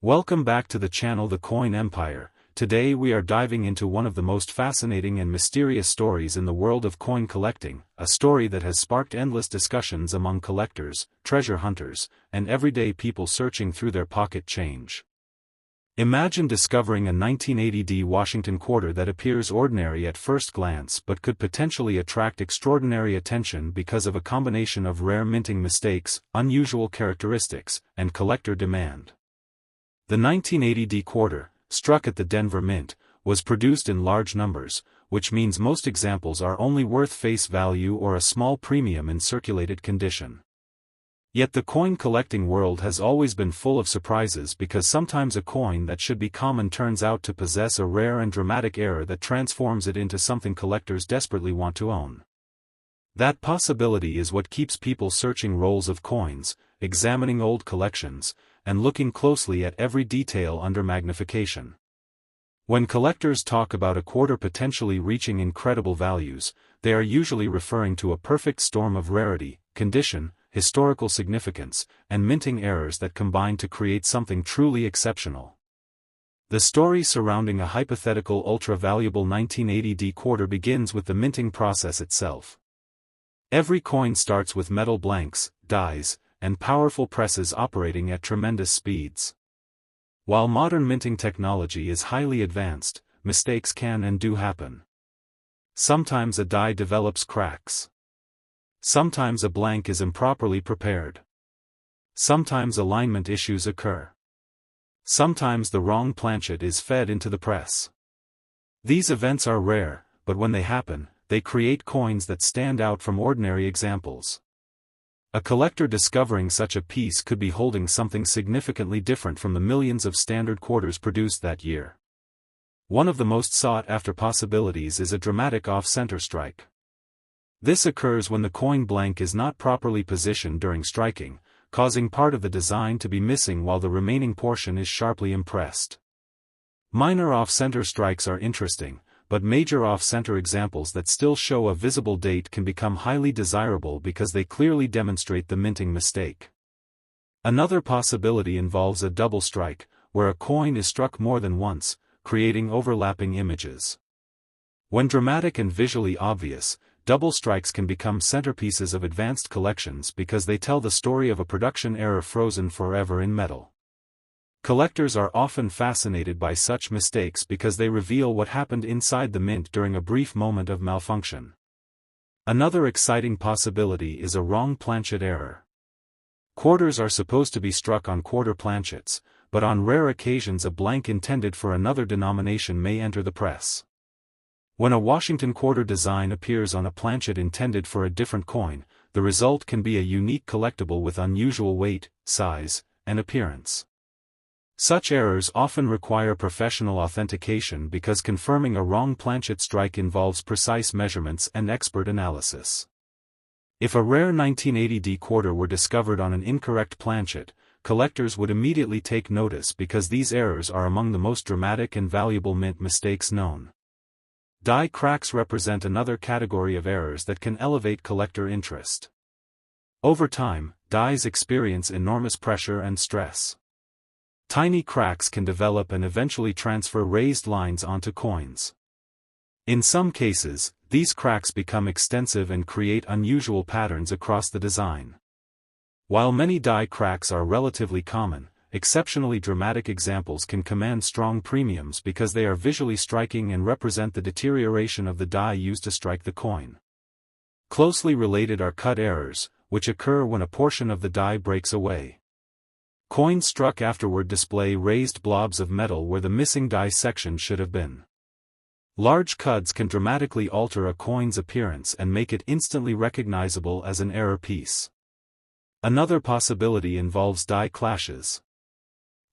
Welcome back to the channel The Coin Empire. Today we are diving into one of the most fascinating and mysterious stories in the world of coin collecting, a story that has sparked endless discussions among collectors, treasure hunters, and everyday people searching through their pocket change. Imagine discovering a 1980 Washington quarter that appears ordinary at first glance but could potentially attract extraordinary attention because of a combination of rare minting mistakes, unusual characteristics, and collector demand. The 1980 quarter, struck at the Denver Mint, was produced in large numbers, which means most examples are only worth face value or a small premium in circulated condition. Yet the coin collecting world has always been full of surprises because sometimes a coin that should be common turns out to possess a rare and dramatic error that transforms it into something collectors desperately want to own. That possibility is what keeps people searching rolls of coins, examining old collections, and looking closely at every detail under magnification. When collectors talk about a quarter potentially reaching incredible values, they are usually referring to a perfect storm of rarity, condition, historical significance, and minting errors that combine to create something truly exceptional. The story surrounding a hypothetical ultra-valuable 1980 quarter begins with the minting process itself. Every coin starts with metal blanks, dies, and powerful presses operating at tremendous speeds. While modern minting technology is highly advanced, mistakes can and do happen. Sometimes a die develops cracks. Sometimes a blank is improperly prepared. Sometimes alignment issues occur. Sometimes the wrong planchet is fed into the press. These events are rare, but when they happen, they create coins that stand out from ordinary examples. A collector discovering such a piece could be holding something significantly different from the millions of standard quarters produced that year. One of the most sought-after possibilities is a dramatic off-center strike. This occurs when the coin blank is not properly positioned during striking, causing part of the design to be missing while the remaining portion is sharply impressed. Minor off-center strikes are interesting, but major off-center examples that still show a visible date can become highly desirable because they clearly demonstrate the minting mistake. Another possibility involves a double strike, where a coin is struck more than once, creating overlapping images. When dramatic and visually obvious, double strikes can become centerpieces of advanced collections because they tell the story of a production error frozen forever in metal. Collectors are often fascinated by such mistakes because they reveal what happened inside the mint during a brief moment of malfunction. Another exciting possibility is a wrong planchet error. Quarters are supposed to be struck on quarter planchets, but on rare occasions a blank intended for another denomination may enter the press. When a Washington quarter design appears on a planchet intended for a different coin, the result can be a unique collectible with unusual weight, size, and appearance. Such errors often require professional authentication because confirming a wrong planchet strike involves precise measurements and expert analysis. If a rare 1980 quarter were discovered on an incorrect planchet, collectors would immediately take notice because these errors are among the most dramatic and valuable mint mistakes known. Die cracks represent another category of errors that can elevate collector interest. Over time, dies experience enormous pressure and stress. Tiny cracks can develop and eventually transfer raised lines onto coins. In some cases, these cracks become extensive and create unusual patterns across the design. While many die cracks are relatively common, exceptionally dramatic examples can command strong premiums because they are visually striking and represent the deterioration of the die used to strike the coin. Closely related are cut errors, which occur when a portion of the die breaks away. Coins struck afterward display raised blobs of metal where the missing die section should have been. Large cuts can dramatically alter a coin's appearance and make it instantly recognizable as an error piece. Another possibility involves die clashes.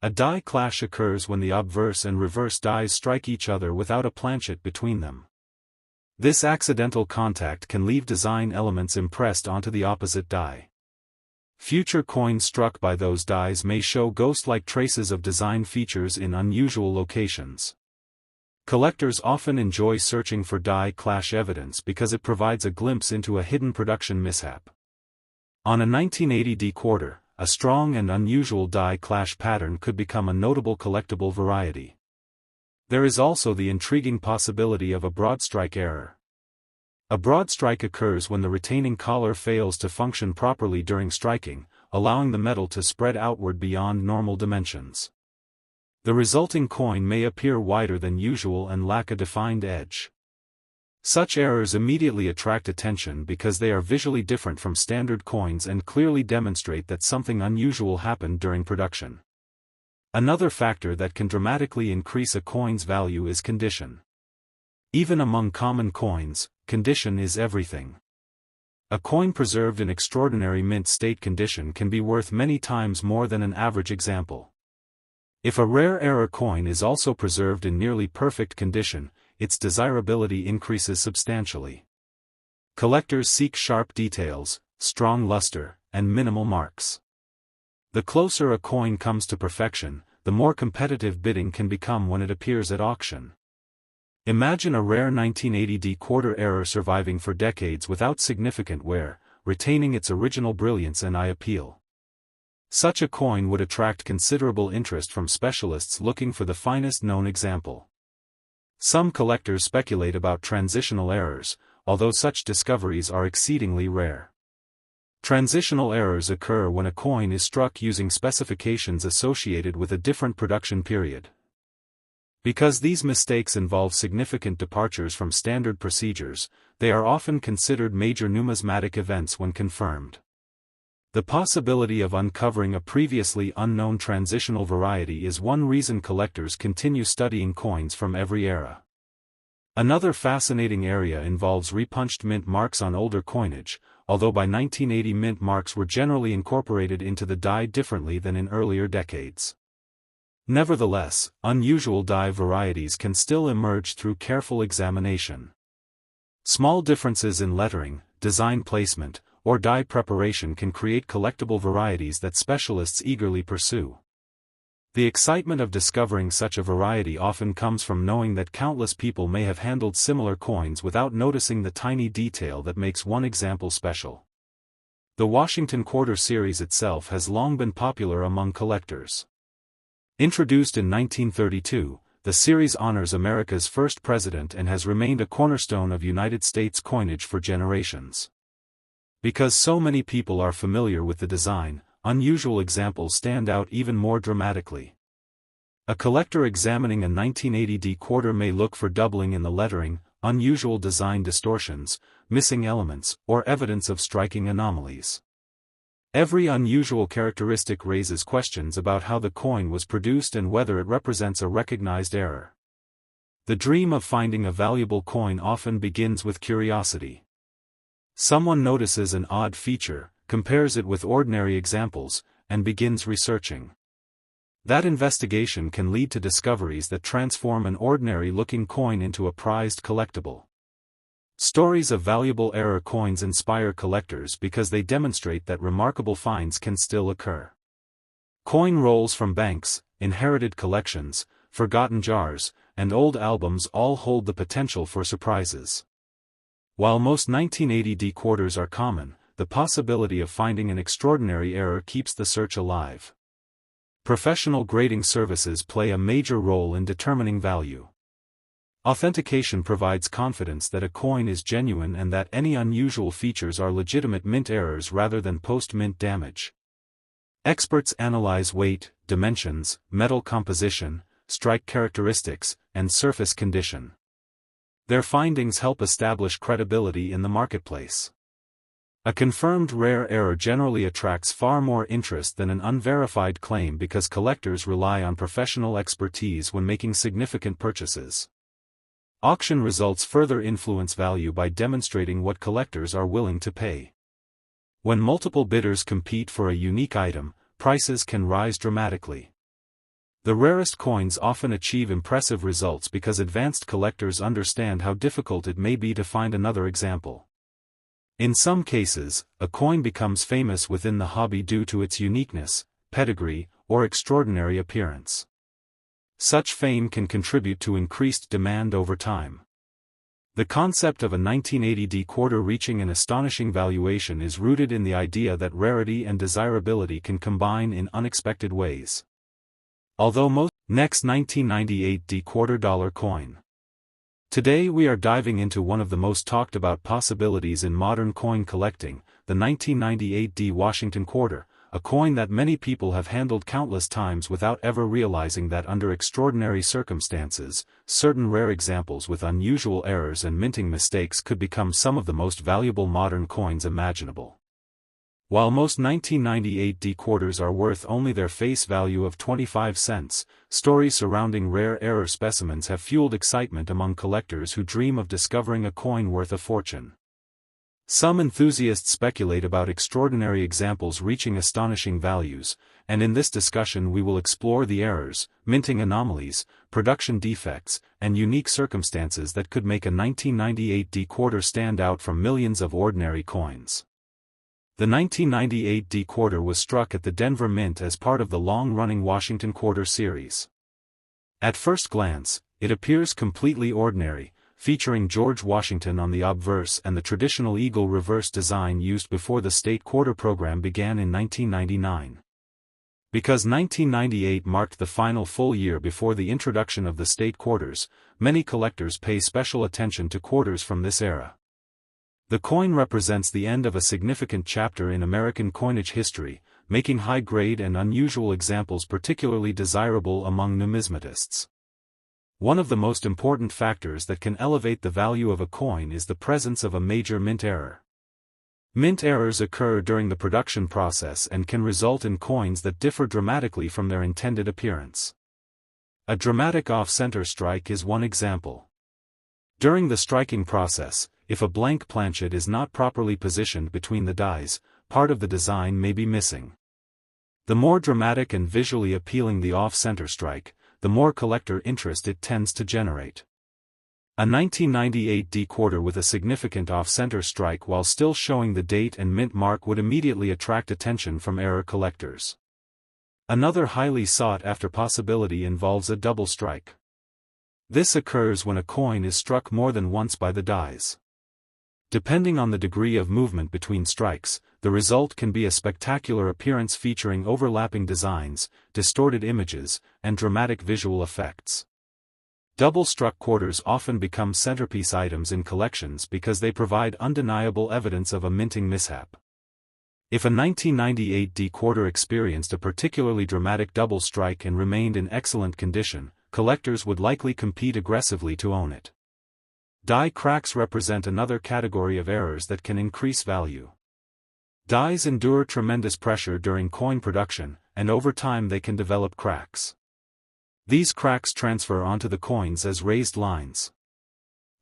A die clash occurs when the obverse and reverse dies strike each other without a planchet between them. This accidental contact can leave design elements impressed onto the opposite die. Future coins struck by those dies may show ghost-like traces of design features in unusual locations. Collectors often enjoy searching for die clash evidence because it provides a glimpse into a hidden production mishap. On a 1980 quarter, a strong and unusual die clash pattern could become a notable collectible variety. There is also the intriguing possibility of a broad strike error. A broad strike occurs when the retaining collar fails to function properly during striking, allowing the metal to spread outward beyond normal dimensions. The resulting coin may appear wider than usual and lack a defined edge. Such errors immediately attract attention because they are visually different from standard coins and clearly demonstrate that something unusual happened during production. Another factor that can dramatically increase a coin's value is condition. Even among common coins, condition is everything. A coin preserved in extraordinary mint state condition can be worth many times more than an average example. If a rare error coin is also preserved in nearly perfect condition, its desirability increases substantially. Collectors seek sharp details, strong luster, and minimal marks. The closer a coin comes to perfection, the more competitive bidding can become when it appears at auction. Imagine a rare 1980D quarter error surviving for decades without significant wear, retaining its original brilliance and eye appeal. Such a coin would attract considerable interest from specialists looking for the finest known example. Some collectors speculate about transitional errors, although such discoveries are exceedingly rare. Transitional errors occur when a coin is struck using specifications associated with a different production period. Because these mistakes involve significant departures from standard procedures, they are often considered major numismatic events when confirmed. The possibility of uncovering a previously unknown transitional variety is one reason collectors continue studying coins from every era. Another fascinating area involves repunched mint marks on older coinage, although by 1980 mint marks were generally incorporated into the die differently than in earlier decades. Nevertheless, unusual die varieties can still emerge through careful examination. Small differences in lettering, design placement, or die preparation can create collectible varieties that specialists eagerly pursue. The excitement of discovering such a variety often comes from knowing that countless people may have handled similar coins without noticing the tiny detail that makes one example special. The Washington Quarter series itself has long been popular among collectors. Introduced in 1932, the series honors America's first president and has remained a cornerstone of United States coinage for generations. Because so many people are familiar with the design, unusual examples stand out even more dramatically. A collector examining a 1980D quarter may look for doubling in the lettering, unusual design distortions, missing elements, or evidence of striking anomalies. Every unusual characteristic raises questions about how the coin was produced and whether it represents a recognized error. The dream of finding a valuable coin often begins with curiosity. Someone notices an odd feature, compares it with ordinary examples, and begins researching. That investigation can lead to discoveries that transform an ordinary-looking coin into a prized collectible. Stories of valuable error coins inspire collectors because they demonstrate that remarkable finds can still occur. Coin rolls from banks, inherited collections, forgotten jars, and old albums all hold the potential for surprises. While most 1980D quarters are common, the possibility of finding an extraordinary error keeps the search alive. Professional grading services play a major role in determining value. Authentication provides confidence that a coin is genuine and that any unusual features are legitimate mint errors rather than post-mint damage. Experts analyze weight, dimensions, metal composition, strike characteristics, and surface condition. Their findings help establish credibility in the marketplace. A confirmed rare error generally attracts far more interest than an unverified claim because collectors rely on professional expertise when making significant purchases. Auction results further influence value by demonstrating what collectors are willing to pay. When multiple bidders compete for a unique item, prices can rise dramatically. The rarest coins often achieve impressive results because advanced collectors understand how difficult it may be to find another example. In some cases, a coin becomes famous within the hobby due to its uniqueness, pedigree, or extraordinary appearance. Such fame can contribute to increased demand over time. The concept of a 1980 D quarter reaching an astonishing valuation is rooted in the idea that rarity and desirability can combine in unexpected ways. Although most next 1998 D quarter dollar coin. Today we are diving into one of the most talked about possibilities in modern coin collecting, the 1998 D Washington quarter, a coin that many people have handled countless times without ever realizing that under extraordinary circumstances, certain rare examples with unusual errors and minting mistakes could become some of the most valuable modern coins imaginable. While most 1998 D quarters are worth only their face value of 25 cents, stories surrounding rare error specimens have fueled excitement among collectors who dream of discovering a coin worth a fortune. Some enthusiasts speculate about extraordinary examples reaching astonishing values, and in this discussion we will explore the errors, minting anomalies, production defects, and unique circumstances that could make a 1998 D quarter stand out from millions of ordinary coins. The 1998 D quarter was struck at the Denver Mint as part of the long-running Washington Quarter series. At first glance, it appears completely ordinary, featuring George Washington on the obverse and the traditional eagle reverse design used before the state quarter program began in 1999. Because 1998 marked the final full year before the introduction of the state quarters, many collectors pay special attention to quarters from this era. The coin represents the end of a significant chapter in American coinage history, making high-grade and unusual examples particularly desirable among numismatists. One of the most important factors that can elevate the value of a coin is the presence of a major mint error. Mint errors occur during the production process and can result in coins that differ dramatically from their intended appearance. A dramatic off-center strike is one example. During the striking process, if a blank planchet is not properly positioned between the dies, part of the design may be missing. The more dramatic and visually appealing the off-center strike, the more collector interest it tends to generate. A 1998 D quarter with a significant off-center strike while still showing the date and mint mark would immediately attract attention from error collectors. Another highly sought-after possibility involves a double strike. This occurs when a coin is struck more than once by the dies. Depending on the degree of movement between strikes, the result can be a spectacular appearance featuring overlapping designs, distorted images, and dramatic visual effects. Double-struck quarters often become centerpiece items in collections because they provide undeniable evidence of a minting mishap. If a 1998 D quarter experienced a particularly dramatic double strike and remained in excellent condition, collectors would likely compete aggressively to own it. Die cracks represent another category of errors that can increase value. Dies endure tremendous pressure during coin production, and over time they can develop cracks. These cracks transfer onto the coins as raised lines.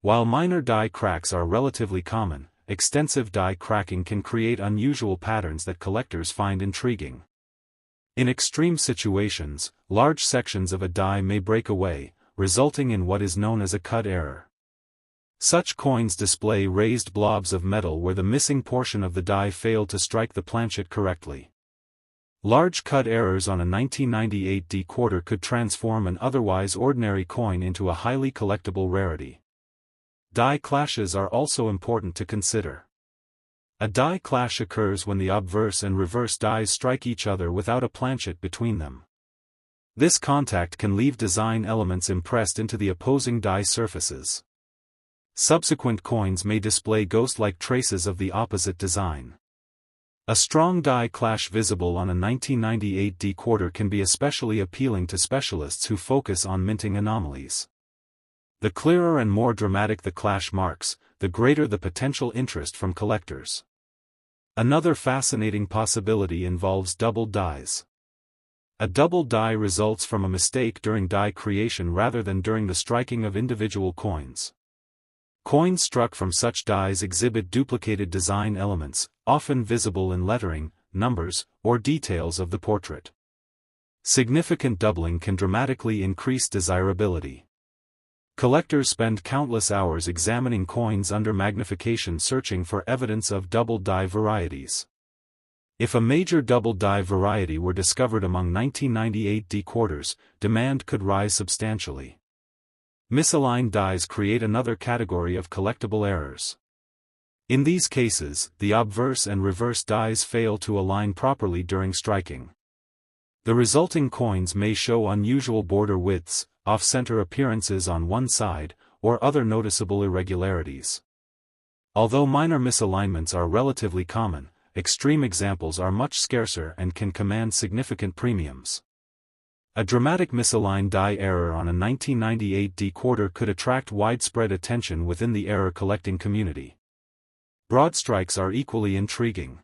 While minor die cracks are relatively common, extensive die cracking can create unusual patterns that collectors find intriguing. In extreme situations, large sections of a die may break away, resulting in what is known as a cut error. Such coins display raised blobs of metal where the missing portion of the die failed to strike the planchet correctly. Large cut errors on a 1998 D quarter could transform an otherwise ordinary coin into a highly collectible rarity. Die clashes are also important to consider. A die clash occurs when the obverse and reverse dies strike each other without a planchet between them. This contact can leave design elements impressed into the opposing die surfaces. Subsequent coins may display ghost-like traces of the opposite design. A strong die clash visible on a 1998 D quarter can be especially appealing to specialists who focus on minting anomalies. The clearer and more dramatic the clash marks, the greater the potential interest from collectors. Another fascinating possibility involves doubled dies. A double die results from a mistake during die creation rather than during the striking of individual coins. Coins struck from such dies exhibit duplicated design elements, often visible in lettering, numbers, or details of the portrait. Significant doubling can dramatically increase desirability. Collectors spend countless hours examining coins under magnification searching for evidence of double die varieties. If a major double die variety were discovered among 1998 D quarters, demand could rise substantially. Misaligned dies create another category of collectible errors. In these cases, the obverse and reverse dies fail to align properly during striking. The resulting coins may show unusual border widths, off-center appearances on one side, or other noticeable irregularities. Although minor misalignments are relatively common, extreme examples are much scarcer and can command significant premiums. A dramatic misaligned die error on a 1998 decoder could attract widespread attention within the error collecting community. Broad strikes are equally intriguing.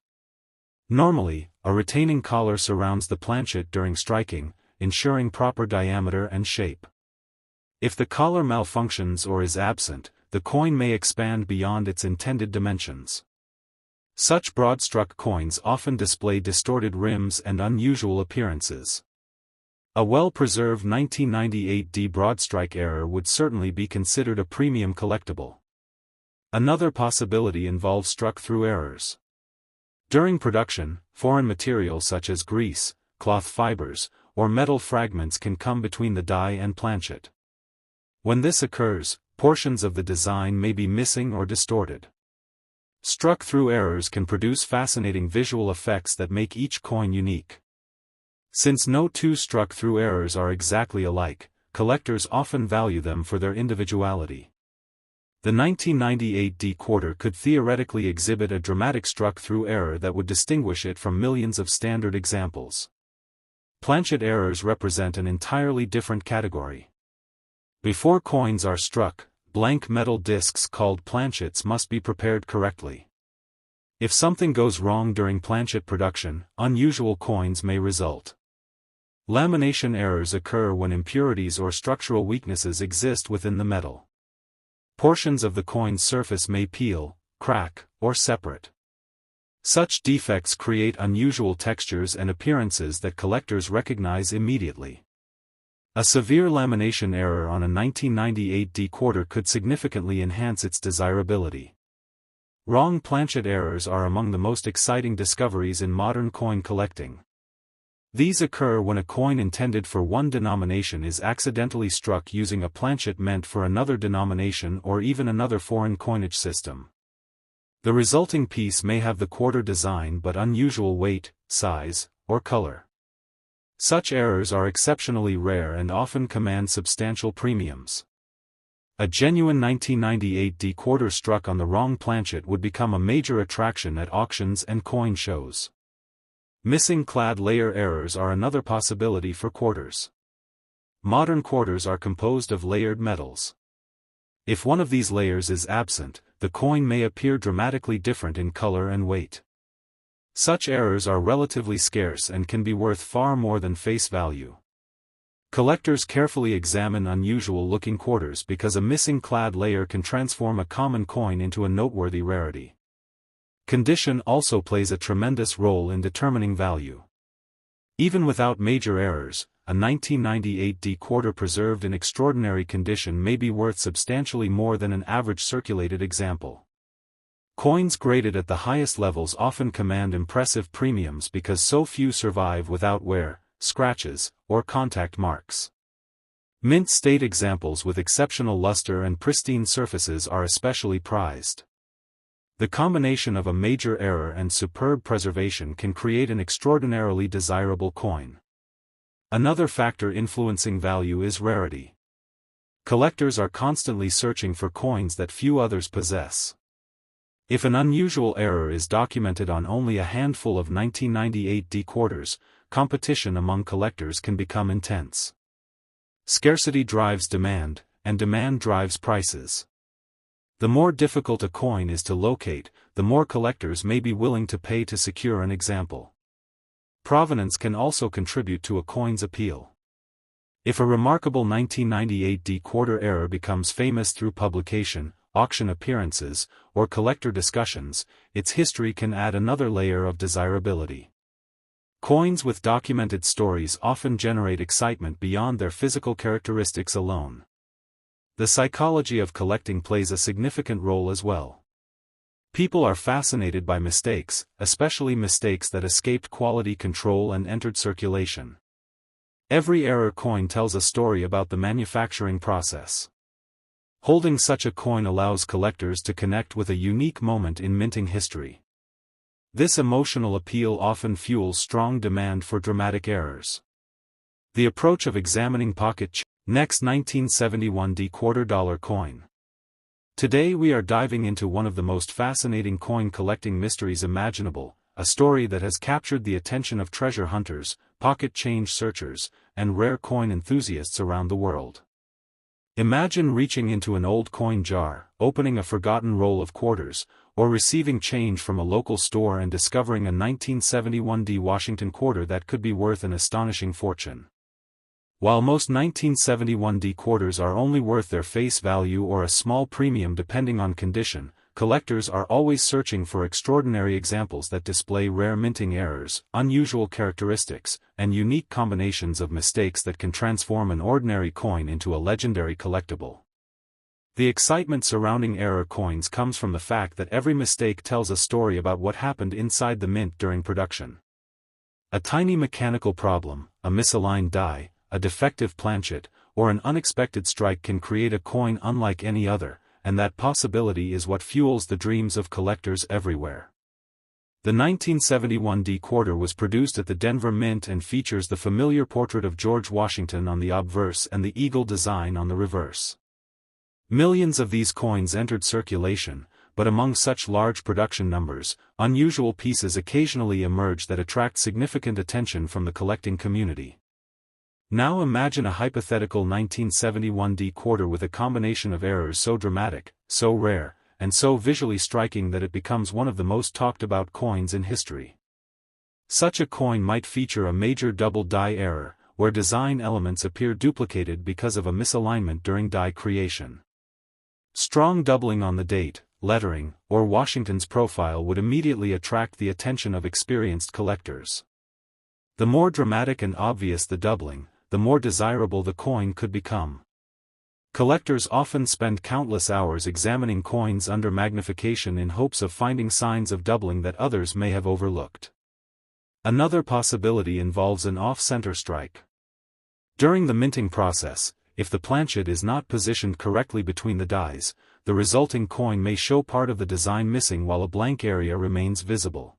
Normally, a retaining collar surrounds the planchet during striking, ensuring proper diameter and shape. If the collar malfunctions or is absent, the coin may expand beyond its intended dimensions. Such broad-struck coins often display distorted rims and unusual appearances. A well-preserved 1998D broadstrike error would certainly be considered a premium collectible. Another possibility involves struck-through errors. During production, foreign material such as grease, cloth fibers, or metal fragments can come between the die and planchet. When this occurs, portions of the design may be missing or distorted. Struck-through errors can produce fascinating visual effects that make each coin unique. Since no two struck-through errors are exactly alike, collectors often value them for their individuality. The 1998 decoder could theoretically exhibit a dramatic struck-through error that would distinguish it from millions of standard examples. Planchet errors represent an entirely different category. Before coins are struck, blank metal discs called planchets must be prepared correctly. If something goes wrong during planchet production, unusual coins may result. Lamination errors occur when impurities or structural weaknesses exist within the metal. Portions of the coin's surface may peel, crack, or separate. Such defects create unusual textures and appearances that collectors recognize immediately. A severe lamination error on a 1998 decoder could significantly enhance its desirability. Wrong planchet errors are among the most exciting discoveries in modern coin collecting. These occur when a coin intended for one denomination is accidentally struck using a planchet meant for another denomination or even another foreign coinage system. The resulting piece may have the quarter design but unusual weight, size, or color. Such errors are exceptionally rare and often command substantial premiums. A genuine 1998 decoder struck on the wrong planchet would become a major attraction at auctions and coin shows. Missing clad layer errors are another possibility for quarters. Modern quarters are composed of layered metals. If one of these layers is absent, the coin may appear dramatically different in color and weight. Such errors are relatively scarce and can be worth far more than face value. Collectors carefully examine unusual-looking quarters because a missing clad layer can transform a common coin into a noteworthy rarity. Condition also plays a tremendous role in determining value. Even without major errors, a 1998 decoder preserved in extraordinary condition may be worth substantially more than an average circulated example. Coins graded at the highest levels often command impressive premiums because so few survive without wear, scratches, or contact marks. Mint state examples with exceptional luster and pristine surfaces are especially prized. The combination of a major error and superb preservation can create an extraordinarily desirable coin. Another factor influencing value is rarity. Collectors are constantly searching for coins that few others possess. If an unusual error is documented on only a handful of 1998 decorders, competition among collectors can become intense. Scarcity drives demand, and demand drives prices. The more difficult a coin is to locate, the more collectors may be willing to pay to secure an example. Provenance can also contribute to a coin's appeal. If a remarkable 1998 decoder error becomes famous through publication, auction appearances, or collector discussions, its history can add another layer of desirability. Coins with documented stories often generate excitement beyond their physical characteristics alone. The psychology of collecting plays a significant role as well. People are fascinated by mistakes, especially mistakes that escaped quality control and entered circulation. Every error coin tells a story about the manufacturing process. Holding such a coin allows collectors to connect with a unique moment in minting history. This emotional appeal often fuels strong demand for dramatic errors. The approach of examining next 1971 $quarter coin. Today we are diving into one of the most fascinating coin collecting mysteries imaginable, a story that has captured the attention of treasure hunters, pocket change searchers, and rare coin enthusiasts around the world. Imagine reaching into an old coin jar, opening a forgotten roll of quarters, or receiving change from a local store and discovering a 1971 Washington quarter that could be worth an astonishing fortune. While most 1971 quarters are only worth their face value or a small premium depending on condition, collectors are always searching for extraordinary examples that display rare minting errors, unusual characteristics, and unique combinations of mistakes that can transform an ordinary coin into a legendary collectible. The excitement surrounding error coins comes from the fact that every mistake tells a story about what happened inside the mint during production. A tiny mechanical problem, a misaligned die, a defective planchet, or an unexpected strike can create a coin unlike any other, and that possibility is what fuels the dreams of collectors everywhere. The 1971 quarter was produced at the Denver Mint and features the familiar portrait of George Washington on the obverse and the eagle design on the reverse. Millions of these coins entered circulation, but among such large production numbers, unusual pieces occasionally emerge that attract significant attention from the collecting community. Now imagine a hypothetical 1971 quarter with a combination of errors so dramatic, so rare, and so visually striking that it becomes one of the most talked about coins in history. Such a coin might feature a major double die error, where design elements appear duplicated because of a misalignment during die creation. Strong doubling on the date, lettering, or Washington's profile would immediately attract the attention of experienced collectors. The more dramatic and obvious the doubling, the more desirable the coin could become. Collectors often spend countless hours examining coins under magnification in hopes of finding signs of doubling that others may have overlooked. Another possibility involves an off-center strike. During the minting process, if the planchet is not positioned correctly between the dies, the resulting coin may show part of the design missing while a blank area remains visible.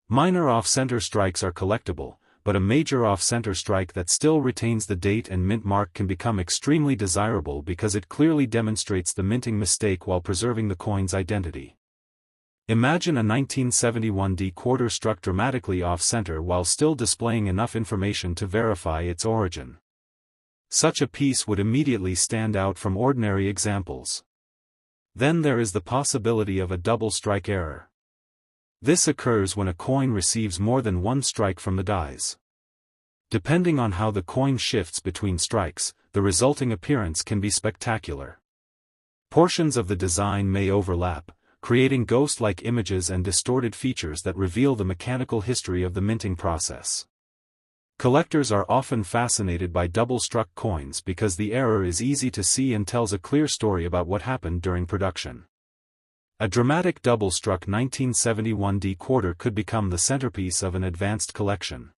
Minor off-center strikes are collectible, but a major off-center strike that still retains the date and mint mark can become extremely desirable because it clearly demonstrates the minting mistake while preserving the coin's identity. Imagine a 1971 quarter struck dramatically off-center while still displaying enough information to verify its origin. Such a piece would immediately stand out from ordinary examples. Then there is the possibility of a double strike error. This occurs when a coin receives more than one strike from the dies. Depending on how the coin shifts between strikes, the resulting appearance can be spectacular. Portions of the design may overlap, creating ghost-like images and distorted features that reveal the mechanical history of the minting process. Collectors are often fascinated by double-struck coins because the error is easy to see and tells a clear story about what happened during production. A dramatic double-struck 1971 quarter could become the centerpiece of an advanced collection.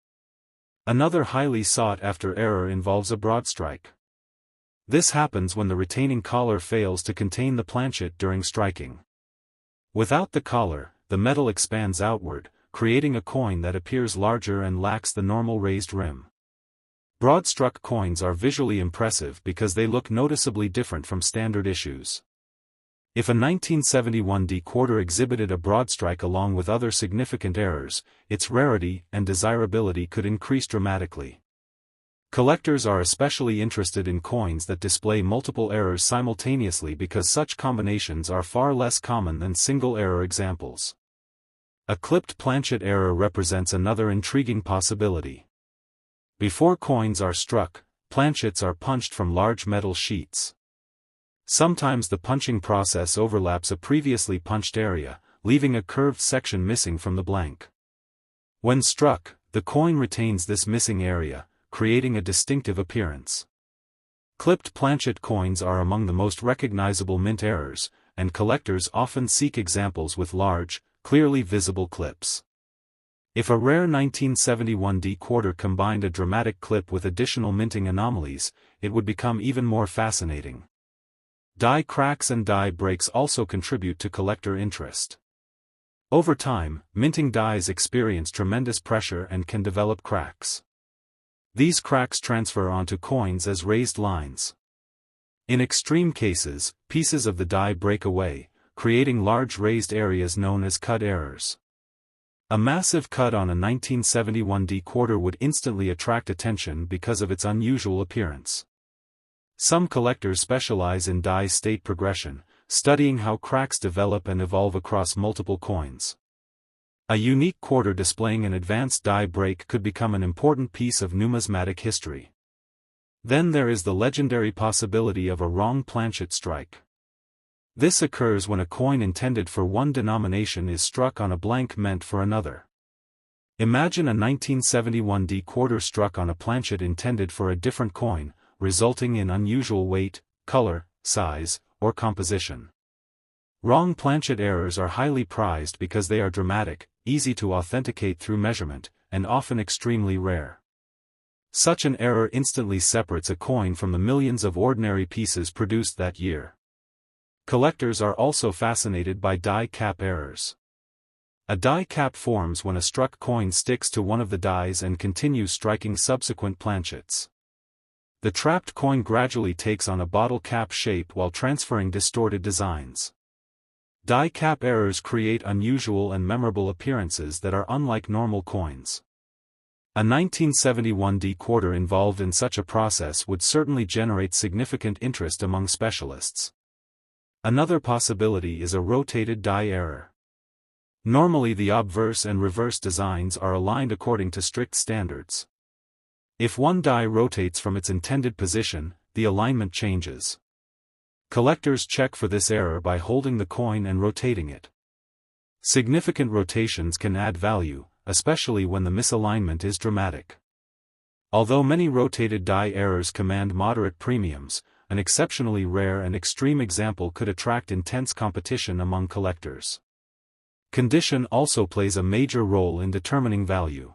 Another highly sought-after error involves a broad strike. This happens when the retaining collar fails to contain the planchet during striking. Without the collar, the metal expands outward, creating a coin that appears larger and lacks the normal raised rim. Broad-struck coins are visually impressive because they look noticeably different from standard issues. If a 1971 quarter exhibited a broad strike along with other significant errors, its rarity and desirability could increase dramatically. Collectors are especially interested in coins that display multiple errors simultaneously because such combinations are far less common than single-error examples. A clipped planchet error represents another intriguing possibility. Before coins are struck, planchets are punched from large metal sheets. Sometimes the punching process overlaps a previously punched area, leaving a curved section missing from the blank. When struck, the coin retains this missing area, creating a distinctive appearance. Clipped planchet coins are among the most recognizable mint errors, and collectors often seek examples with large, clearly visible clips. If a rare 1971 quarter combined a dramatic clip with additional minting anomalies, it would become even more fascinating. Die cracks and die breaks also contribute to collector interest. Over time, minting dies experience tremendous pressure and can develop cracks. These cracks transfer onto coins as raised lines. In extreme cases, pieces of the die break away, creating large raised areas known as cut errors. A massive cut on a 1971 D quarter would instantly attract attention because of its unusual appearance. Some collectors specialize in die state progression, studying how cracks develop and evolve across multiple coins. A unique quarter displaying an advanced die break could become an important piece of numismatic history. Then there is the legendary possibility of a wrong planchet strike. This occurs when a coin intended for one denomination is struck on a blank meant for another. Imagine a 1971 D quarter struck on a planchet intended for a different coin, resulting in unusual weight, color, size, or composition. Wrong planchet errors are highly prized because they are dramatic, easy to authenticate through measurement, and often extremely rare. Such an error instantly separates a coin from the millions of ordinary pieces produced that year. Collectors are also fascinated by die cap errors. A die cap forms when a struck coin sticks to one of the dies and continues striking subsequent planchets. The trapped coin gradually takes on a bottle cap shape while transferring distorted designs. Die cap errors create unusual and memorable appearances that are unlike normal coins. A 1971 D quarter involved in such a process would certainly generate significant interest among specialists. Another possibility is a rotated die error. Normally the obverse and reverse designs are aligned according to strict standards. If one die rotates from its intended position, the alignment changes. Collectors check for this error by holding the coin and rotating it. Significant rotations can add value, especially when the misalignment is dramatic. Although many rotated die errors command moderate premiums, an exceptionally rare and extreme example could attract intense competition among collectors. Condition also plays a major role in determining value.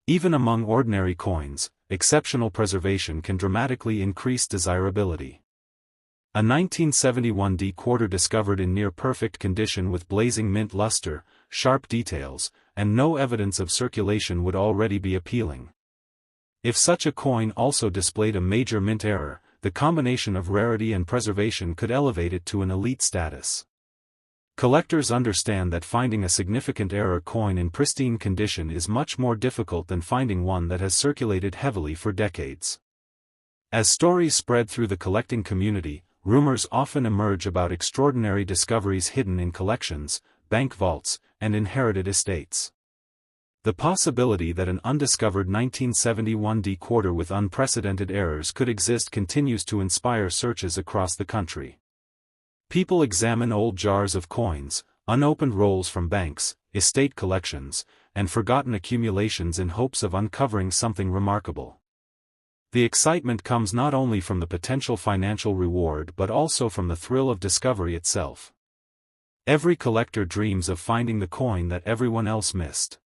Even among ordinary coins, exceptional preservation can dramatically increase desirability. A 1971 D quarter discovered in near-perfect condition with blazing mint luster, sharp details, and no evidence of circulation would already be appealing. If such a coin also displayed a major mint error, the combination of rarity and preservation could elevate it to an elite status. Collectors understand that finding a significant error coin in pristine condition is much more difficult than finding one that has circulated heavily for decades. As stories spread through the collecting community, rumors often emerge about extraordinary discoveries hidden in collections, bank vaults, and inherited estates. The possibility that an undiscovered 1971 D quarter with unprecedented errors could exist continues to inspire searches across the country. People examine old jars of coins, unopened rolls from banks, estate collections, and forgotten accumulations in hopes of uncovering something remarkable. The excitement comes not only from the potential financial reward but also from the thrill of discovery itself. Every collector dreams of finding the coin that everyone else missed.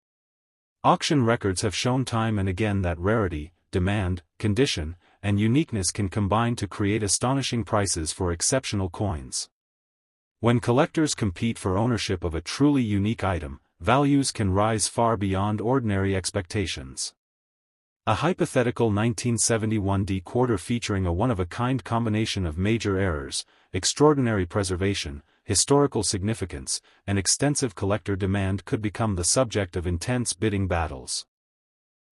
Auction records have shown time and again that rarity, demand, condition, and uniqueness can combine to create astonishing prices for exceptional coins. When collectors compete for ownership of a truly unique item, values can rise far beyond ordinary expectations. A hypothetical 1971 D quarter featuring a one-of-a-kind combination of major errors, extraordinary preservation, historical significance, and extensive collector demand could become the subject of intense bidding battles.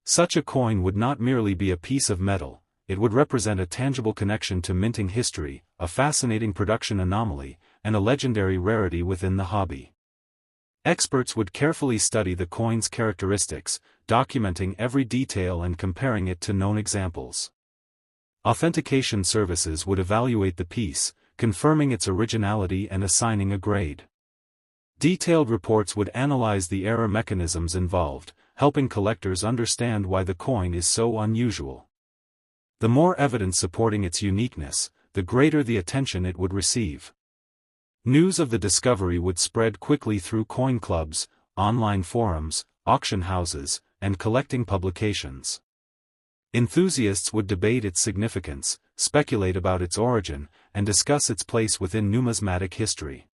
Such a coin would not merely be a piece of metal, it would represent a tangible connection to minting history, a fascinating production anomaly, and a legendary rarity within the hobby. Experts would carefully study the coin's characteristics, documenting every detail and comparing it to known examples. Authentication services would evaluate the piece, confirming its originality and assigning a grade. Detailed reports would analyze the error mechanisms involved, helping collectors understand why the coin is so unusual. The more evidence supporting its uniqueness, the greater the attention it would receive. News of the discovery would spread quickly through coin clubs, online forums, auction houses, and collecting publications. Enthusiasts would debate its significance, speculate about its origin, and discuss its place within numismatic history.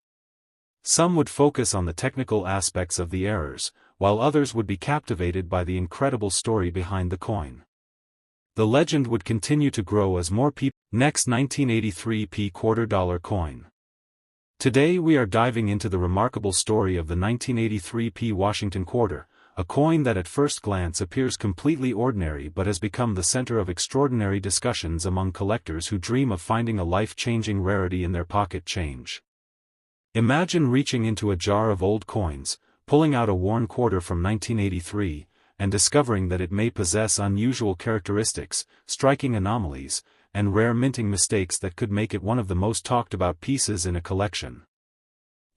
Some would focus on the technical aspects of the errors, while others would be captivated by the incredible story behind the coin. The legend would continue to grow as more people. Next, 1983 p $quarter coin. Today we are diving into the remarkable story of the 1983 p Washington quarter, a coin that at first glance appears completely ordinary but has become the center of extraordinary discussions among collectors who dream of finding a life-changing rarity in their pocket change. Imagine reaching into a jar of old coins, pulling out a worn quarter from 1983, and discovering that it may possess unusual characteristics, striking anomalies, and rare minting mistakes that could make it one of the most talked about pieces in a collection.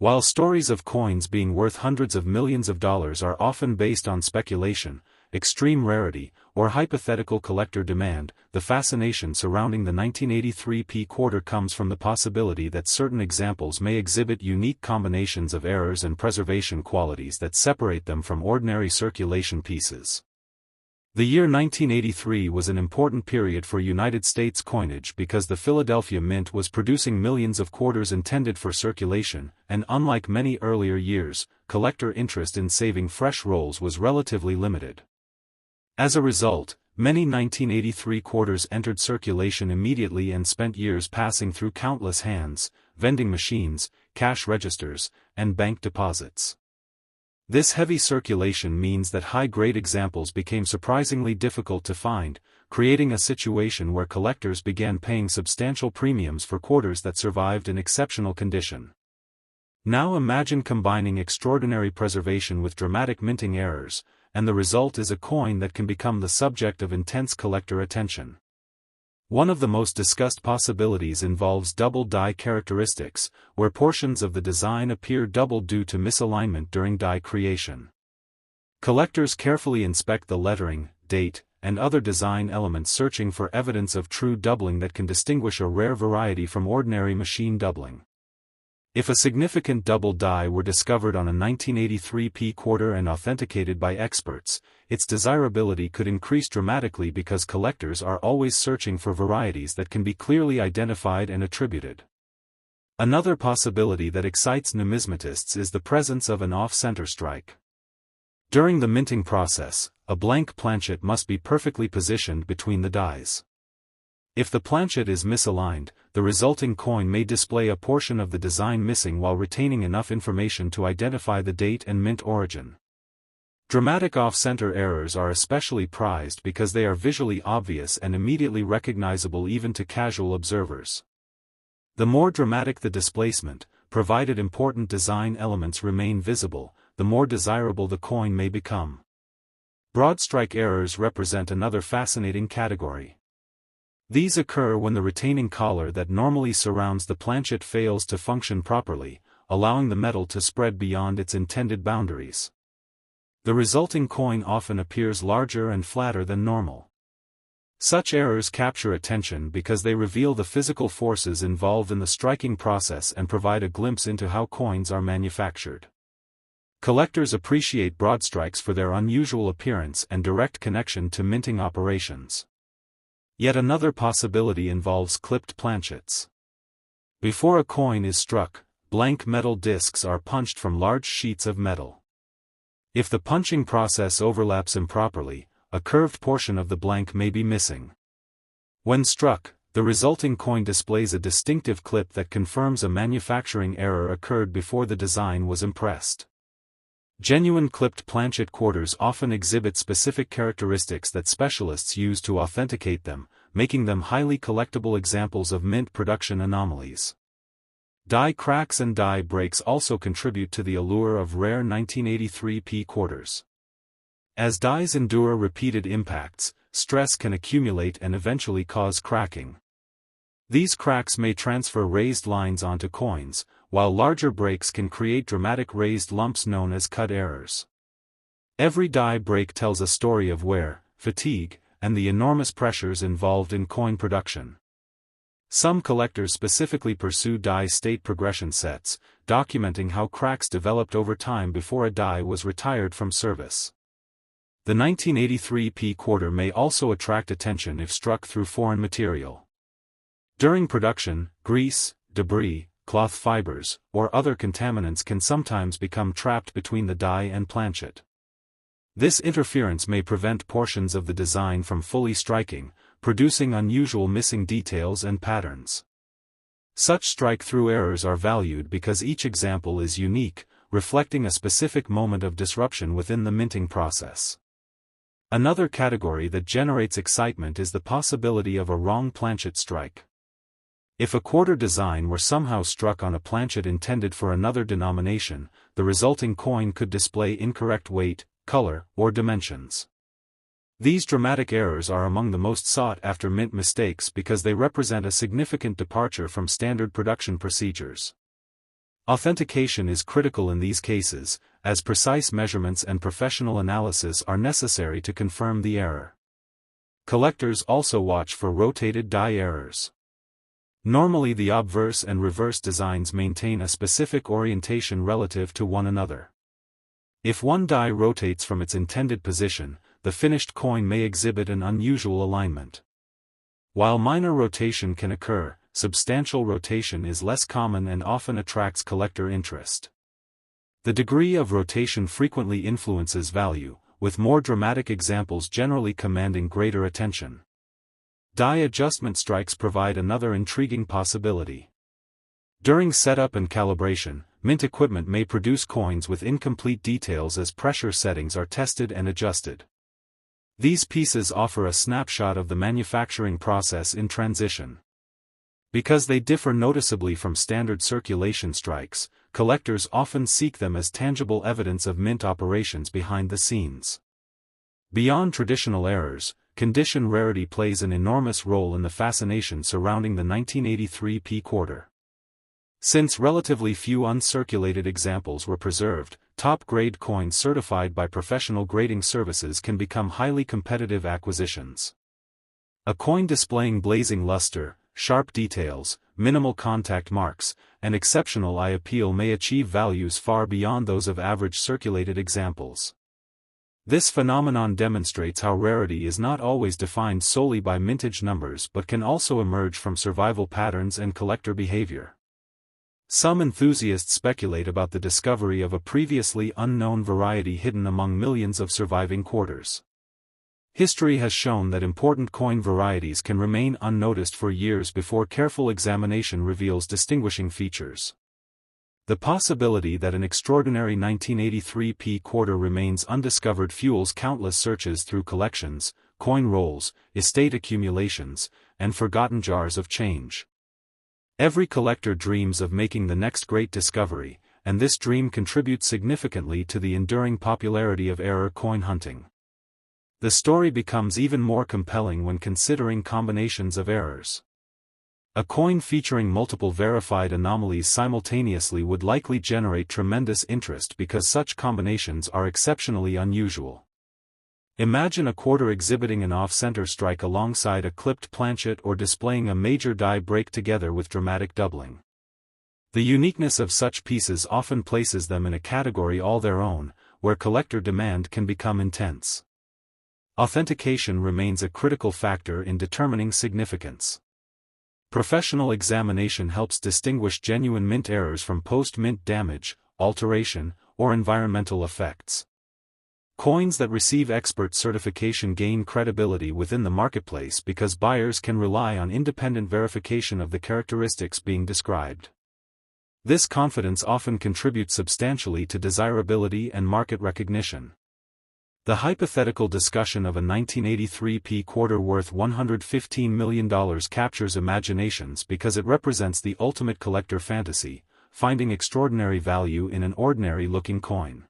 While stories of coins being worth hundreds of millions of dollars are often based on speculation, extreme rarity, or hypothetical collector demand, the fascination surrounding the 1983 p quarter comes from the possibility that certain examples may exhibit unique combinations of errors and preservation qualities that separate them from ordinary circulation pieces. The year 1983 was an important period for United States coinage because the Philadelphia Mint was producing millions of quarters intended for circulation, and unlike many earlier years, collector interest in saving fresh rolls was relatively limited. As a result, many 1983 quarters entered circulation immediately and spent years passing through countless hands, vending machines, cash registers, and bank deposits. This heavy circulation means that high-grade examples became surprisingly difficult to find, creating a situation where collectors began paying substantial premiums for quarters that survived in exceptional condition. Now imagine combining extraordinary preservation with dramatic minting errors, and the result is a coin that can become the subject of intense collector attention. One of the most discussed possibilities involves double die characteristics, where portions of the design appear doubled due to misalignment during die creation. Collectors carefully inspect the lettering, date, and other design elements searching for evidence of true doubling that can distinguish a rare variety from ordinary machine doubling. If a significant double die were discovered on a 1983 p quarter and authenticated by experts, its desirability could increase dramatically because collectors are always searching for varieties that can be clearly identified and attributed. Another possibility that excites numismatists is the presence of an off-center strike. During the minting process, a blank planchet must be perfectly positioned between the dies. If the planchet is misaligned, the resulting coin may display a portion of the design missing while retaining enough information to identify the date and mint origin. Dramatic off-center errors are especially prized because they are visually obvious and immediately recognizable even to casual observers. The more dramatic the displacement, provided important design elements remain visible, the more desirable the coin may become. Broad strike errors represent another fascinating category. These occur when the retaining collar that normally surrounds the planchet fails to function properly, allowing the metal to spread beyond its intended boundaries. The resulting coin often appears larger and flatter than normal. Such errors capture attention because they reveal the physical forces involved in the striking process and provide a glimpse into how coins are manufactured. Collectors appreciate broad strikes for their unusual appearance and direct connection to minting operations. Yet another possibility involves clipped planchets. Before a coin is struck, blank metal discs are punched from large sheets of metal. If the punching process overlaps improperly, a curved portion of the blank may be missing. When struck, the resulting coin displays a distinctive clip that confirms a manufacturing error occurred before the design was impressed. Genuine clipped planchet quarters often exhibit specific characteristics that specialists use to authenticate them, making them highly collectible examples of mint production anomalies. Die cracks and die breaks also contribute to the allure of rare 1983 p quarters. As dies endure repeated impacts, stress can accumulate and eventually cause cracking. These cracks may transfer raised lines onto coins, while larger breaks can create dramatic raised lumps known as cut errors. Every die break tells a story of wear, fatigue, and the enormous pressures involved in coin production. Some collectors specifically pursue die state progression sets, documenting how cracks developed over time before a die was retired from service. The 1983 P quarter may also attract attention if struck through foreign material. During production, grease, debris, cloth fibers, or other contaminants can sometimes become trapped between the die and planchet. This interference may prevent portions of the design from fully striking, producing unusual missing details and patterns. Such strike-through errors are valued because each example is unique, reflecting a specific moment of disruption within the minting process. Another category that generates excitement is the possibility of a wrong planchet strike. If a quarter design were somehow struck on a planchet intended for another denomination, the resulting coin could display incorrect weight, color, or dimensions. These dramatic errors are among the most sought-after mint mistakes because they represent a significant departure from standard production procedures. Authentication is critical in these cases, as precise measurements and professional analysis are necessary to confirm the error. Collectors also watch for rotated die errors. Normally the obverse and reverse designs maintain a specific orientation relative to one another. If one die rotates from its intended position, the finished coin may exhibit an unusual alignment. While minor rotation can occur, substantial rotation is less common and often attracts collector interest. The degree of rotation frequently influences value, with more dramatic examples generally commanding greater attention. Die adjustment strikes provide another intriguing possibility. During setup and calibration, mint equipment may produce coins with incomplete details as pressure settings are tested and adjusted. These pieces offer a snapshot of the manufacturing process in transition. Because they differ noticeably from standard circulation strikes, collectors often seek them as tangible evidence of mint operations behind the scenes. Beyond traditional errors, condition rarity plays an enormous role in the fascination surrounding the 1983 P quarter. Since relatively few uncirculated examples were preserved, top-grade coins certified by professional grading services can become highly competitive acquisitions. A coin displaying blazing luster, sharp details, minimal contact marks, and exceptional eye appeal may achieve values far beyond those of average circulated examples. This phenomenon demonstrates how rarity is not always defined solely by mintage numbers but can also emerge from survival patterns and collector behavior. Some enthusiasts speculate about the discovery of a previously unknown variety hidden among millions of surviving quarters. History has shown that important coin varieties can remain unnoticed for years before careful examination reveals distinguishing features. The possibility that an extraordinary 1983 P quarter remains undiscovered fuels countless searches through collections, coin rolls, estate accumulations, and forgotten jars of change. Every collector dreams of making the next great discovery, and this dream contributes significantly to the enduring popularity of error coin hunting. The story becomes even more compelling when considering combinations of errors. A coin featuring multiple verified anomalies simultaneously would likely generate tremendous interest because such combinations are exceptionally unusual. Imagine a quarter exhibiting an off-center strike alongside a clipped planchet or displaying a major die break together with dramatic doubling. The uniqueness of such pieces often places them in a category all their own, where collector demand can become intense. Authentication remains a critical factor in determining significance. Professional examination helps distinguish genuine mint errors from post-mint damage, alteration, or environmental effects. Coins that receive expert certification gain credibility within the marketplace because buyers can rely on independent verification of the characteristics being described. This confidence often contributes substantially to desirability and market recognition. The hypothetical discussion of a 1983 P quarter worth $115 million captures imaginations because it represents the ultimate collector fantasy, finding extraordinary value in an ordinary-looking coin.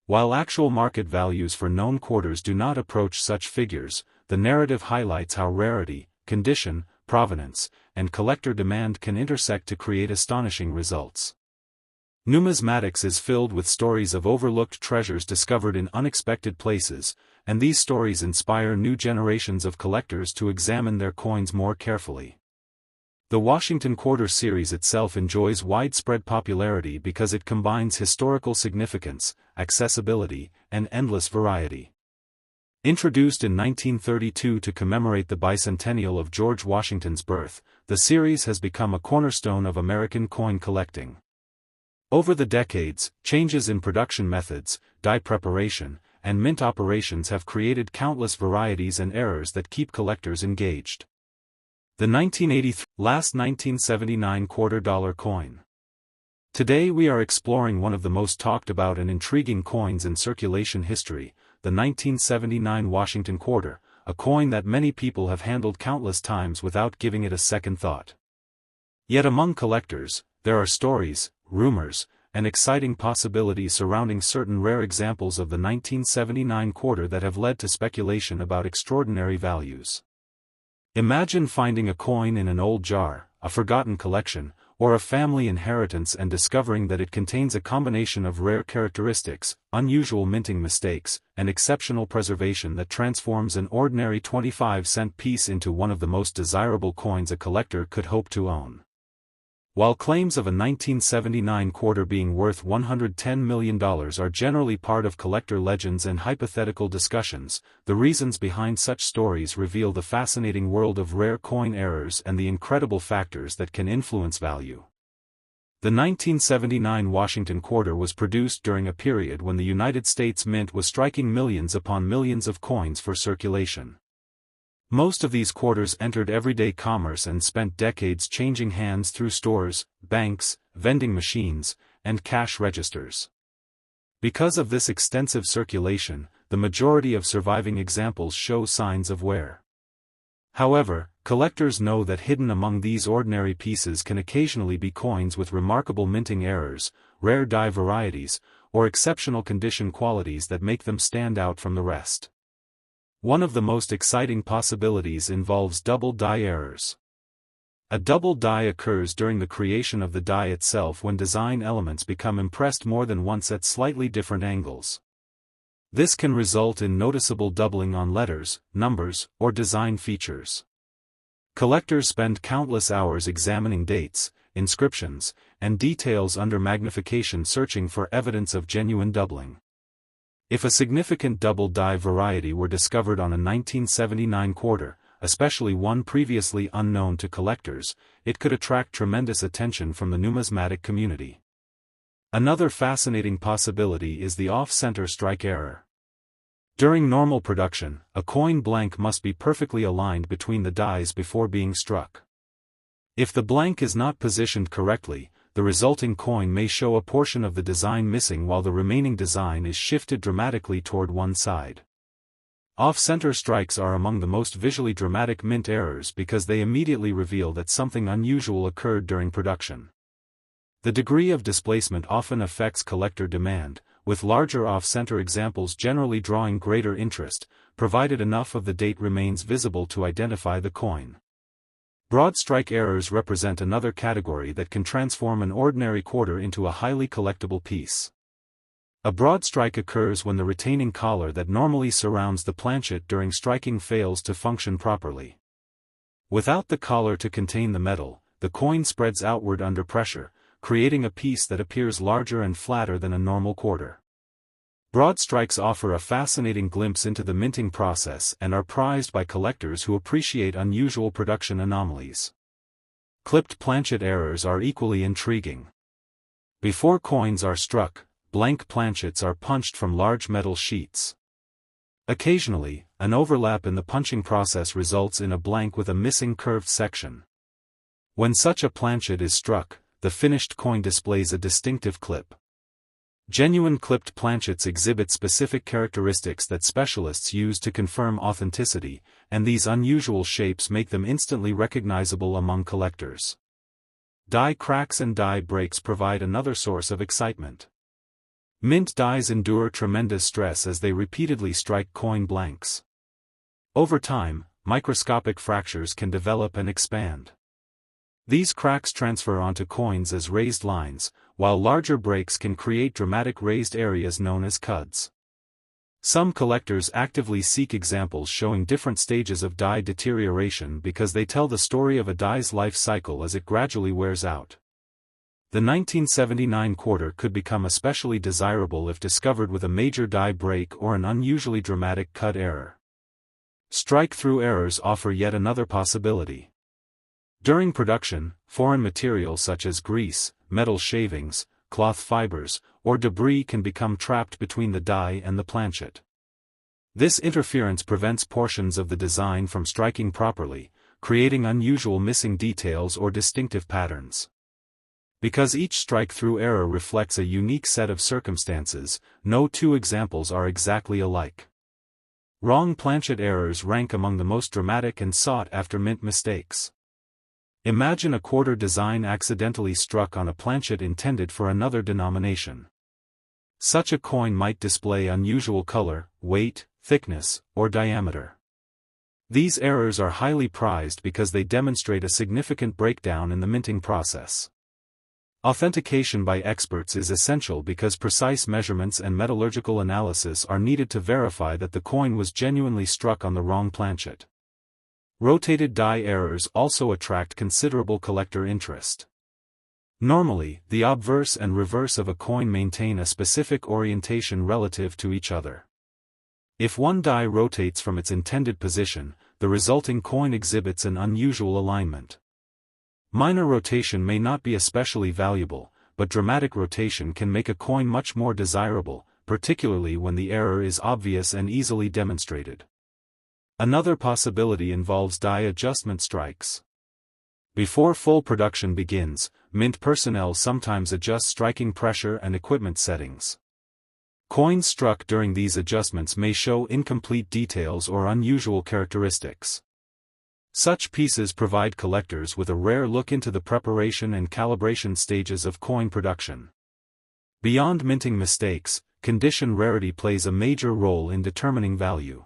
While actual market values for known quarters do not approach such figures, the narrative highlights how rarity, condition, provenance, and collector demand can intersect to create astonishing results. Numismatics is filled with stories of overlooked treasures discovered in unexpected places, and these stories inspire new generations of collectors to examine their coins more carefully. The Washington Quarter series itself enjoys widespread popularity because it combines historical significance, accessibility, and endless variety. Introduced in 1932 to commemorate the bicentennial of George Washington's birth, the series has become a cornerstone of American coin collecting. Over the decades, changes in production methods, die preparation, and mint operations have created countless varieties and errors that keep collectors engaged. The 1983 last 1979 $quarter coin. Today we are exploring one of the most talked about and intriguing coins in circulation history, the 1979 Washington quarter, a coin that many people have handled countless times without giving it a second thought. Yet among collectors, there are stories, rumors, and exciting possibilities surrounding certain rare examples of the 1979 quarter that have led to speculation about extraordinary values. Imagine finding a coin in an old jar, a forgotten collection, or a family inheritance and discovering that it contains a combination of rare characteristics, unusual minting mistakes, and exceptional preservation that transforms an ordinary 25-cent piece into one of the most desirable coins a collector could hope to own. While claims of a 1979 quarter being worth $110 million are generally part of collector legends and hypothetical discussions, the reasons behind such stories reveal the fascinating world of rare coin errors and the incredible factors that can influence value. The 1979 Washington quarter was produced during a period when the United States Mint was striking millions upon millions of coins for circulation. Most of these quarters entered everyday commerce and spent decades changing hands through stores, banks, vending machines, and cash registers. Because of this extensive circulation, the majority of surviving examples show signs of wear. However, collectors know that hidden among these ordinary pieces can occasionally be coins with remarkable minting errors, rare die varieties, or exceptional condition qualities that make them stand out from the rest. One of the most exciting possibilities involves double die errors. A double die occurs during the creation of the die itself when design elements become impressed more than once at slightly different angles. This can result in noticeable doubling on letters, numbers, or design features. Collectors spend countless hours examining dates, inscriptions, and details under magnification searching for evidence of genuine doubling. If a significant double die variety were discovered on a 1979 quarter, especially one previously unknown to collectors, it could attract tremendous attention from the numismatic community. Another fascinating possibility is the off-center strike error. During normal production, a coin blank must be perfectly aligned between the dies before being struck. If the blank is not positioned correctly, the resulting coin may show a portion of the design missing while the remaining design is shifted dramatically toward one side. Off-center strikes are among the most visually dramatic mint errors because they immediately reveal that something unusual occurred during production. The degree of displacement often affects collector demand, with larger off-center examples generally drawing greater interest, provided enough of the date remains visible to identify the coin. Broad strike errors represent another category that can transform an ordinary quarter into a highly collectible piece. A broad strike occurs when the retaining collar that normally surrounds the planchet during striking fails to function properly. Without the collar to contain the metal, the coin spreads outward under pressure, creating a piece that appears larger and flatter than a normal quarter. Broad strikes offer a fascinating glimpse into the minting process and are prized by collectors who appreciate unusual production anomalies. Clipped planchet errors are equally intriguing. Before coins are struck, blank planchets are punched from large metal sheets. Occasionally, an overlap in the punching process results in a blank with a missing curved section. When such a planchet is struck, the finished coin displays a distinctive clip. Genuine clipped planchets exhibit specific characteristics that specialists use to confirm authenticity, and these unusual shapes make them instantly recognizable among collectors. Die cracks and die breaks provide another source of excitement. Mint dies endure tremendous stress as they repeatedly strike coin blanks. Over time, microscopic fractures can develop and expand. These cracks transfer onto coins as raised lines, while larger breaks can create dramatic raised areas known as cuds. Some collectors actively seek examples showing different stages of die deterioration because they tell the story of a die's life cycle as it gradually wears out. The 1979 quarter could become especially desirable if discovered with a major die break or an unusually dramatic cut error. Strike-through errors offer yet another possibility. During production, foreign materials such as grease, metal shavings, cloth fibers, or debris can become trapped between the die and the planchet. This interference prevents portions of the design from striking properly, creating unusual missing details or distinctive patterns. Because each strike-through error reflects a unique set of circumstances, no two examples are exactly alike. Wrong planchet errors rank among the most dramatic and sought-after mint mistakes. Imagine a quarter design accidentally struck on a planchet intended for another denomination. Such a coin might display unusual color, weight, thickness, or diameter. These errors are highly prized because they demonstrate a significant breakdown in the minting process. Authentication by experts is essential because precise measurements and metallurgical analysis are needed to verify that the coin was genuinely struck on the wrong planchet. Rotated die errors also attract considerable collector interest. Normally, the obverse and reverse of a coin maintain a specific orientation relative to each other. If one die rotates from its intended position, the resulting coin exhibits an unusual alignment. Minor rotation may not be especially valuable, but dramatic rotation can make a coin much more desirable, particularly when the error is obvious and easily demonstrated. Another possibility involves die adjustment strikes. Before full production begins, mint personnel sometimes adjust striking pressure and equipment settings. Coins struck during these adjustments may show incomplete details or unusual characteristics. Such pieces provide collectors with a rare look into the preparation and calibration stages of coin production. Beyond minting mistakes, condition rarity plays a major role in determining value.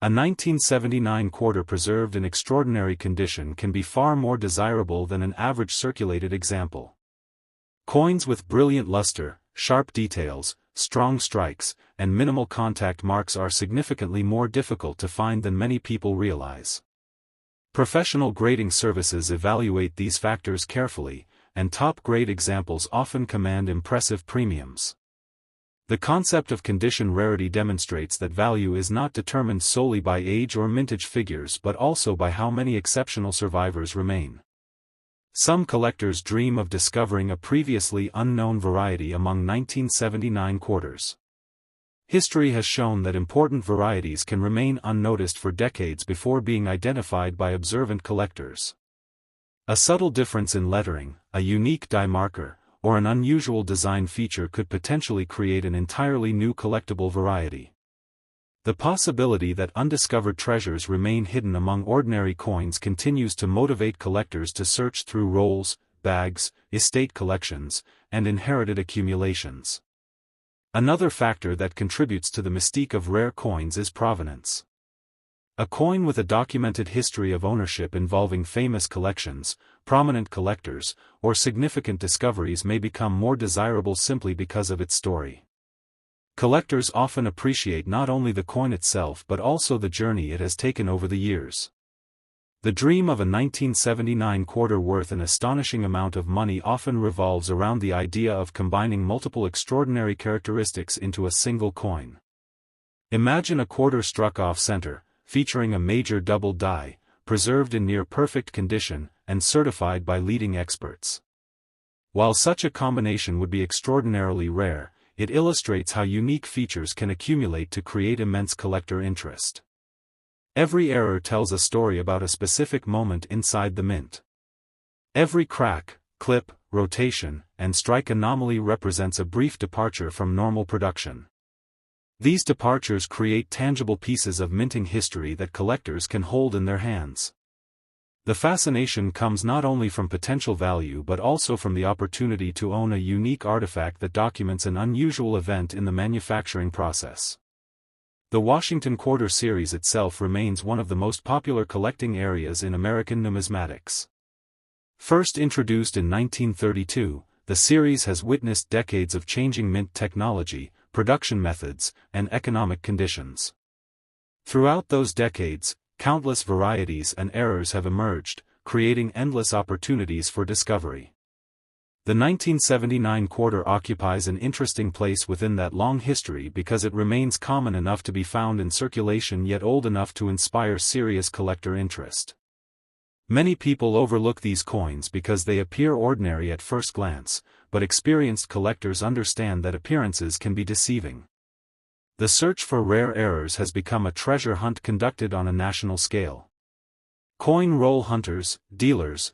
A 1979 quarter preserved in extraordinary condition can be far more desirable than an average circulated example. Coins with brilliant luster, sharp details, strong strikes, and minimal contact marks are significantly more difficult to find than many people realize. Professional grading services evaluate these factors carefully, and top-grade examples often command impressive premiums. The concept of condition rarity demonstrates that value is not determined solely by age or mintage figures but also by how many exceptional survivors remain. Some collectors dream of discovering a previously unknown variety among 1979 quarters. History has shown that important varieties can remain unnoticed for decades before being identified by observant collectors. A subtle difference in lettering, a unique die marker, or an unusual design feature could potentially create an entirely new collectible variety. The possibility that undiscovered treasures remain hidden among ordinary coins continues to motivate collectors to search through rolls, bags, estate collections, and inherited accumulations. Another factor that contributes to the mystique of rare coins is provenance. A coin with a documented history of ownership involving famous collections, prominent collectors, or significant discoveries may become more desirable simply because of its story. Collectors often appreciate not only the coin itself but also the journey it has taken over the years. The dream of a 1979 quarter worth an astonishing amount of money often revolves around the idea of combining multiple extraordinary characteristics into a single coin. Imagine a quarter struck off-center, featuring a major double die, preserved in near-perfect condition, and certified by leading experts. While such a combination would be extraordinarily rare, it illustrates how unique features can accumulate to create immense collector interest. Every error tells a story about a specific moment inside the mint. Every crack, clip, rotation, and strike anomaly represents a brief departure from normal production. These departures create tangible pieces of minting history that collectors can hold in their hands. The fascination comes not only from potential value but also from the opportunity to own a unique artifact that documents an unusual event in the manufacturing process. The Washington Quarter series itself remains one of the most popular collecting areas in American numismatics. First introduced in 1932, the series has witnessed decades of changing mint technology, production methods, and economic conditions. Throughout those decades, countless varieties and errors have emerged, creating endless opportunities for discovery. The 1979 quarter occupies an interesting place within that long history because it remains common enough to be found in circulation yet old enough to inspire serious collector interest. Many people overlook these coins because they appear ordinary at first glance, but experienced collectors understand that appearances can be deceiving. The search for rare errors has become a treasure hunt conducted on a national scale. Coin roll hunters, dealers,